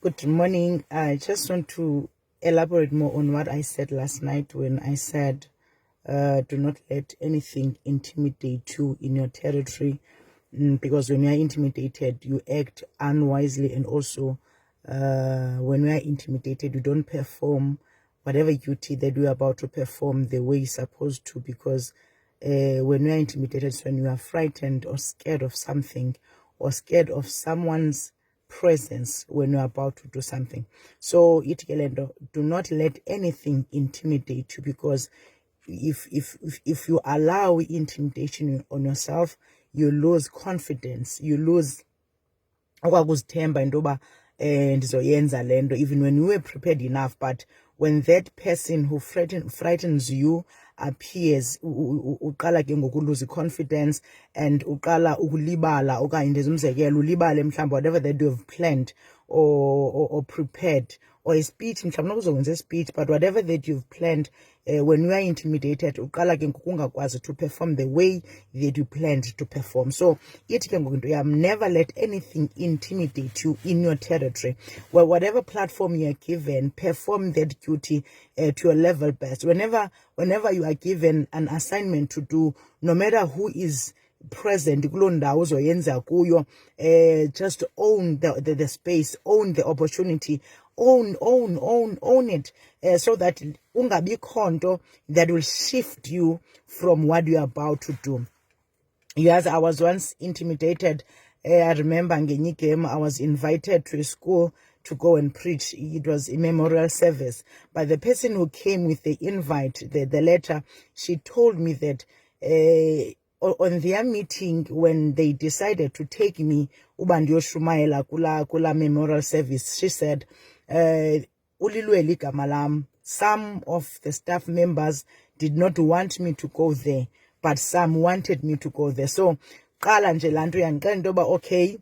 Good morning. I just want to elaborate more on what I said last night when I said, do not let anything intimidate you in your territory, because when you are intimidated, you act unwisely, and also when you are intimidated, you don't perform whatever duty that you are about to perform the way you're supposed to, because when you are intimidated, it's when you are frightened or scared of something, or scared of someone's presence when you're about to do something. So do not let anything intimidate you, because if you allow intimidation on yourself, you lose confidence, you lose okwakuzithemba into yoba ndizoyenza le nto, even when you were prepared enough. But when that person who frightens you appears, uqala ke ngoku lose confidence, and uqala ukulibala, okanye ndenza umzekelo ulibale mhlawumbi whatever that you have planned or prepared, or a speech mhlawumbi nokuzokwenza a speech, but whatever that you've planned, when you are intimidated, uqala ke ngoku ungakwazi to perform the way that you planned to perform. So ithi ke ngoku into yam, never let anything intimidate you in your territory. Well, whatever platform you are given, perform that duty to your level best. Whenever you are given an assignment to do, no matter who is present kuloo ndawo uzoyenza kuyo, just own the space, own the opportunity, own it, so that ungabikho nto that will shift you from what you are about to do. Yes, I was once intimidated. I remember ngenye game I was invited to a school to go and preach. It was a memorial service, but the person who came with the invite, the letter, she told me that on their meeting, when they decided to take me uba ndiyoshumayela kula memorial service, she said, ulilweli igama lam. Some of the staff members did not want me to go there, but some wanted me to go there. So qala nje lanto yandixela into yoba okay,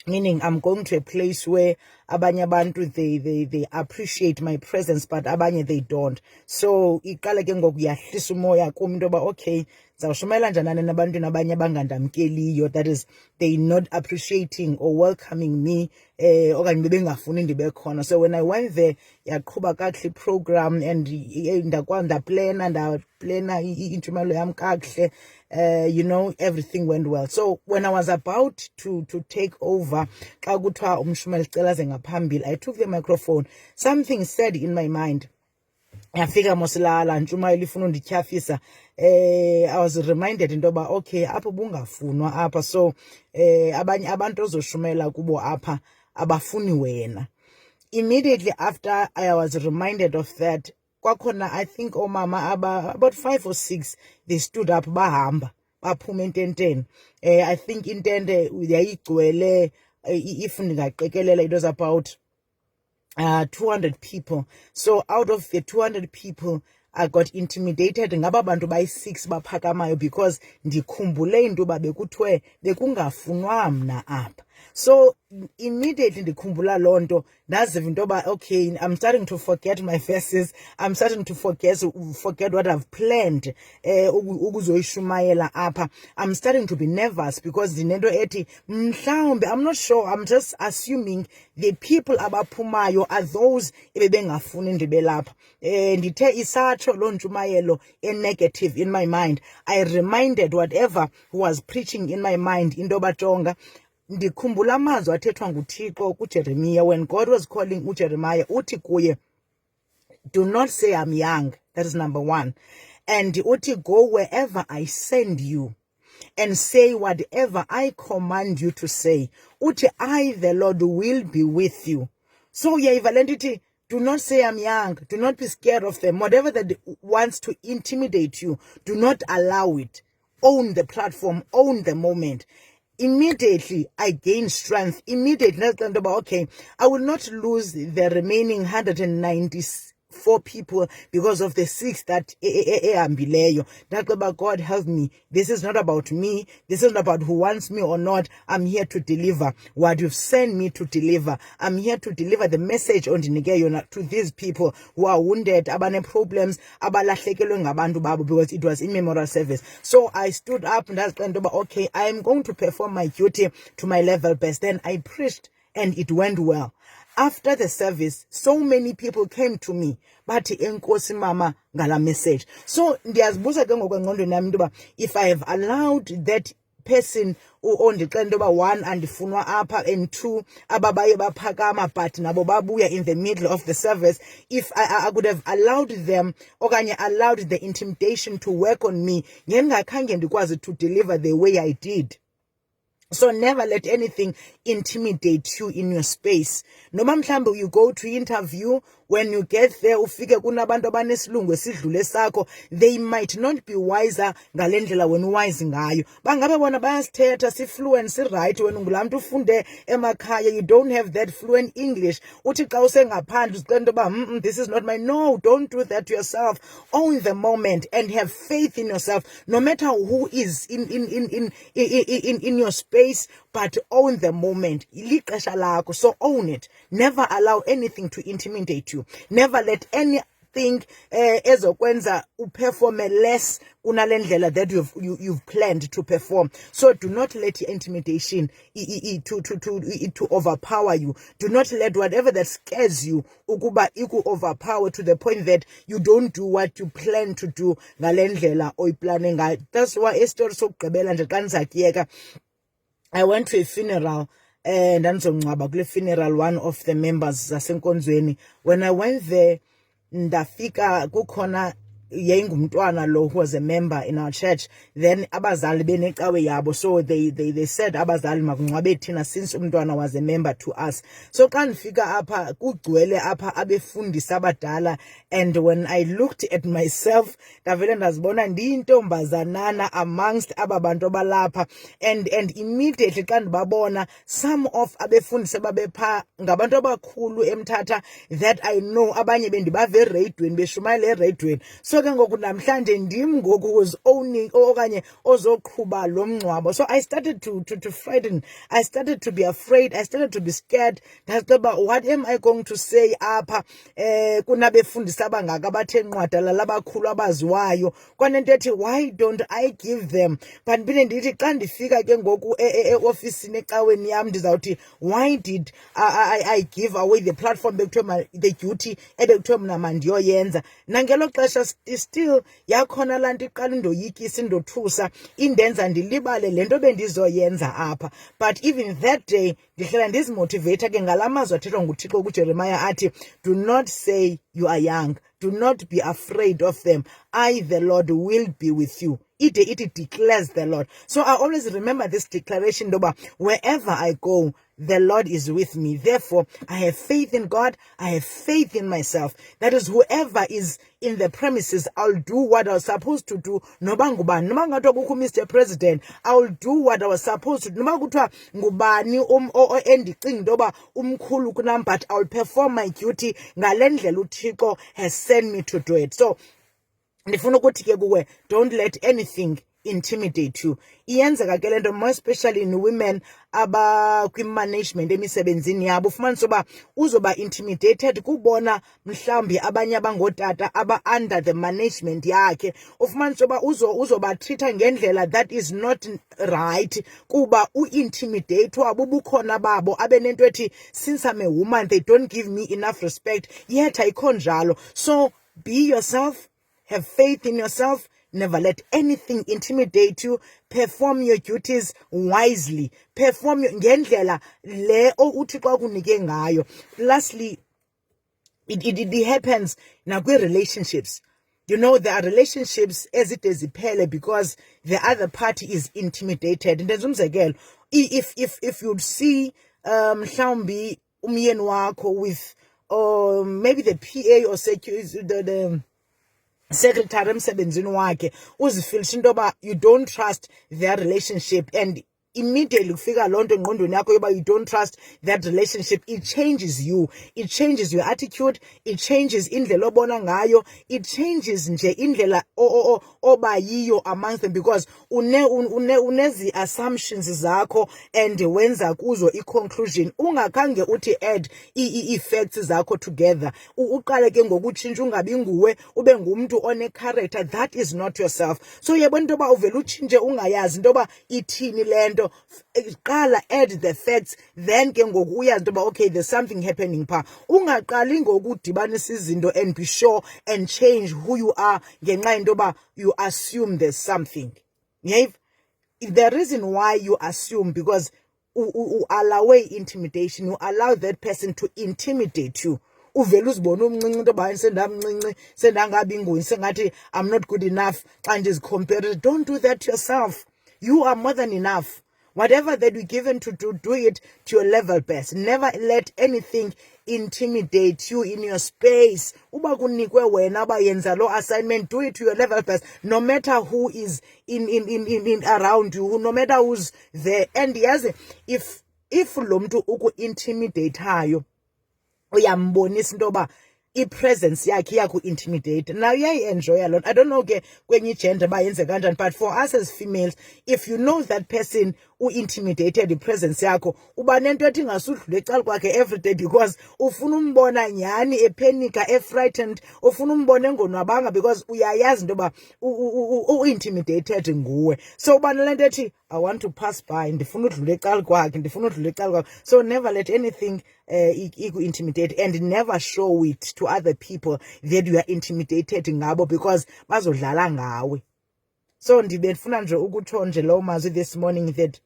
meaning I'm going to a place where abanye abantu they appreciate my presence, but abanye they don't. So iqala ke ngoku yahlisa umoya kum into yoba okay, zawushumayela njani nabantwini abanye abangandamkeliyo, that is they not appreciating or welcoming me, okanye bebengafuni ndibe khona. So when I went there, yaqhuba kakuhle program, and ndaplana intshumayelo yam kakuhle, everything went well. So when I was about to take over, xa kuthiwa umshumayeli sicela aze ngaphambili, I took the microphone. Something said in my mind, yafika mosilala ntshumayelo ifuna undityhafisa. I was reminded into yoba okay, apho bungafunwa apha, so abanye abantu ozoshumayela kubo apha abafuni wena. Immediately after I was reminded of that, kwakhona I think omama about 5 or 6, they stood up bahamba baphuma ententeni. I think intente yayigcwele, if ndingaqekelela, it was about 200 people. So out of the 200 people, I got intimidated ngaba bantu bayi-6 baphakamayo, because ndikhumbule into yoba bekuthiwe bekungafunwa mna apha. So immediately ndikhumbula loo nto, ndaziva into yoba okay, I'm starting to forget my verses, I'm starting to forget what I've planned ukuzoyishumayela apha. I'm starting to be nervous, because ndinento ethi mhlawumbe, I'm not sure, I'm just assuming the people abaphumayo are those ebebengafuni ndibe lapha. Ndithe isatsho loo ntshumayelo negative in my mind, I reminded whatever was preaching in my mind into yoba jonga, ndikhumbula amazwi athethwa nguThixo kuJeremiah when God was calling uJeremiah, uthi kuye, do not say I'm young. That is number 1. And uthi, go wherever I send you and say whatever I command you to say. Uthi, I the Lord will be with you. So validity, do not say I'm young. Do not be scared of them. Whatever that wants to intimidate you, do not allow it. Own the platform, own the moment. Immediately I gain strength. Immediately, okay, I will not lose the remaining 194 people because of the 6 that ehambileyo. That's about God help me. This is not about me. This is not about who wants me or not. I'm here to deliver what you've sent me to deliver. I'm here to deliver the message on to these people who are wounded, abane problems, abalahlekelwe ngabantu babo, because it was in memorial service. So I stood up and I was okay, I am going to perform my duty to my level best. Then I preached and it went well. After the service, so many people came to me, bathi enkosi mama ngala message. So ndiyazibuza ke ngokwengqondweni yami into ba if I have allowed that person ondixela into ba one andifunwa apha and two ababaye baphakama but nabo babuya in the middle of the service, if I could have allowed them okanye allowed the intimidation to work on me, ngengakhange ndikwazi to deliver the way I did. So never let anything intimidate you in your space. Noma mhlambe you go to interview, when you get there ufike kunabantu abanesilungu esidlule sakho, they might not be wiser ngalendlela wena wise ngayo. Bangabe bona bayasithetha si-fluent si-right wena ungulamntu ufunde emakhaya, you don't have that fluent English. Uthi xa usengaphandle uzixela into ba this is not my. No, don't do that to yourself. Own the moment and have faith in yourself, no matter who is in your space, but own the moment. Ilixesha lakho, so own it. Never allow anything to intimidate you. Never let anything ezokwenza uperform less kunalendlela that you've planned to perform. So do not let intimidation to overpower you. Do not let whatever that scares you ukuba iku overpower to the point that you don't do what you plan to do ngalendlela oyiplanne ngayo. That's why istory sokugqibela nje xa ndizakiyeka, I went to a funeral and ndandizongcwaba kule funeral one of the members zasenkonzweni. When I went there, ndafika kukhona yayingumntwana lo who was a member in our church. Then abazali benecawe yabo, so they said abazali makungcwabe thina since umntwana was a member to us. So xa ndifika apha kugcwele apha abefundisi abadala, and when I looked at myself ndavele ndazibona ndiyintombazanana amongst aba bantu abalapha, and immediately xa ndibabona some of abefundisi ababepha ngabantu abakhulu eMthatha that I know, abanye bendibave eradweni beshumayela eradweni. So ke ngoku namhlanje ndim ngoku was owning okanye ozoqhuba lo mngcwabo. So I started to frighten, I started to be afraid, I started to be scared. That's about what am I going to say apha kunabefundisi abangaka bathe nqwadala labakhulu abaziwayo kwanento ethi why don't I give them. But phinde ndithi xa ndifika ke ngoku eofisini ecaweni yam ndizawuthi why did I give away the platform bekuthiwe the duty ebekuthiwe mna mandiyoyenza. Nangelo xesha still yakhona laa nto iqala indoyikisa indothusa indenza ndilibale le nto bendizoyenza apha. But even that day ndihlela ndizimotivate ke ngala mazwi athethwa nguThixo kuJeremiah athi do not say you are young, do not be afraid of them, I the Lord will be with you. It declares the Lord. So I always remember this declaration, Doba, wherever I go, the Lord is with me. Therefore, I have faith in God. I have faith in myself. That is, whoever is in the premises, I'll do what I was supposed to do. Nobanguban, Mr. President, I'll do what I was supposed to do. Nobangutwa ngubani o endicing doba umkhulu kunam, but I'll perform my duty. Ngalendlela uThixo has sent me to do it. So ndifuna ukuthi ke kuwe, don't let anything intimidate you. Iyenzeka ke lento more especially in women aba kwi-management emisebenzini yabo. Ufumanise uba uzoba intimidated kubona mhlawumbi abanye abangotata aba under the management yakhe. Ufumanise uba uzoba treata ngendlela that is not right kuba u-intimidate wabo ubukhona babo abenento ethi since I'm a woman they don't give me enough respect, yet ayikho njalo. So be yourself. Have faith in yourself. Never let anything intimidate you. Perform your duties wisely. Perform your ngendlela le uThixo akunike ngayo. Lastly, it happens now with relationships. You know, there are relationships as it is ziphele because the other party is intimidated. And if you'd see mhlawumbi umyeni wakho with maybe the PA or the secretary emsebenzini wakhe uzifilisha into yoba you don't trust their relationship, and immediately kufika loo nto engqondweni yakho yoba you don't trust that relationship, it changes you, it changes your attitude, it changes indlela obona ngayo, it changes nje indlela oba yiyo amongst them, because unezi assumptions zakho and wenza kuzo i-conclusion ungakhange uthi add i-effects zakho together. Uqale ke ngokutshintsha ungabi nguwe ube ngumntu one-character that is not yourself. So yabona into yoba uvele utshintshe ungayazi into yoba ithini le nto. into qala add the facts, then ke ngoku uyazi into yoba okay there's something happening pha. Ungaqali ngokudibanisa izinto and be sure and change who you are ngenxa yento yoba you assume there's something. Yeah, the reason why you assume because you allow intimidation, you allow that person to intimidate you. Uvela uzibona umncinci into yoba sendamncinci sendangabi ingozi sengathi I'm not good enough xa ndizicompare. Don't do that to yourself. You are more than enough. Whatever that you're given to do it to your level best. Never let anything intimidate you in your space. Uba kunikwe wena uba yenza lo assignment, do it to your level best. No matter who is in around you, no matter who's there. And yes, if lo mntu uku-intimidateayo uyambonisa into yoba i-presence yakhe iyaku-intimidate, now uyayi-enjoya loo nto. I don't know ke kwenye igender bayenze kanjani, but for us as females, if you know that person u-intimidated i-presence yakho, uba nento ethi ingasudlula ecala kwakhe everyday because ufuna umbona nyhani epanika, efrightened, ufuna umbona engonwabanga because uyayazi into yoba u-intimidated nguwe. So uba nale nto ethi I want to pass by, ndifuna udlula ecala kwakhe, ndifuna udlula ecala kwakhe. So never let anything iku-intimidate, and never show it to other people that you are intimidated ngabo because bazodlala ngawe. So ndibe ndifuna nje ukutsho nje lo mazwi this morning that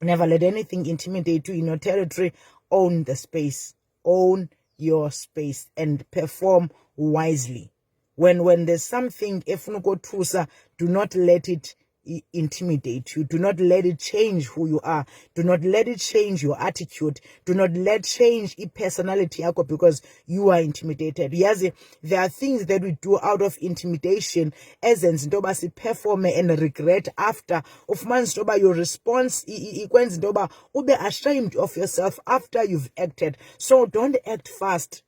never let anything intimidate you in your territory. Own the space. Own your space and perform wisely. When there's something efuna ukothusa, do not let it intimidate you. Do not let it change who you are. Do not let it change your attitude. Do not let change your personality because you are intimidated. Yes, there are things that we do out of intimidation as into yoba perform and regret after. Ufumana into your response ikwenza into yoba ube ashamed of yourself after you've acted. So don't act fast.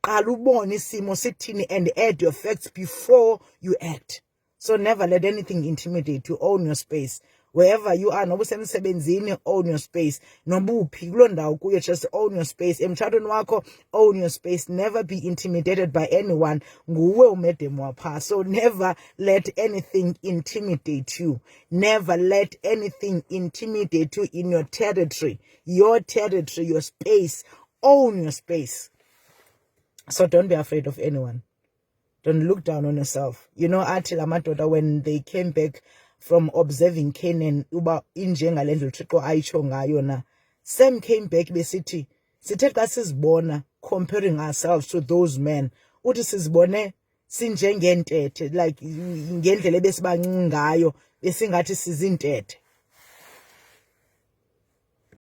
Qala ubone isimo sithini and add your facts before you act. So never let anything intimidate you. Own your space. Wherever you are, noba usemsebenzini, own your space. Noba uphi kuloo ndawo kuyo, just own your space. Emtshatweni wakho, own your space. Never be intimidated by anyone. Nguwe umedem wapha. So never let anything intimidate you. Never let anything intimidate you in your territory. Your territory, your space. Own your space. So don't be afraid of anyone. Don't look down on yourself. You know, athi la madoda when they came back from observing Canaan, uba injengale ndlela uThixo ayitsho ngayo na. Sam came back besithi, sithe xa sizibona comparing ourselves to those men. Uthi sizibone sinjengentethe, like ngendlela ebesibancinci ngayo, besingathi sizintethe.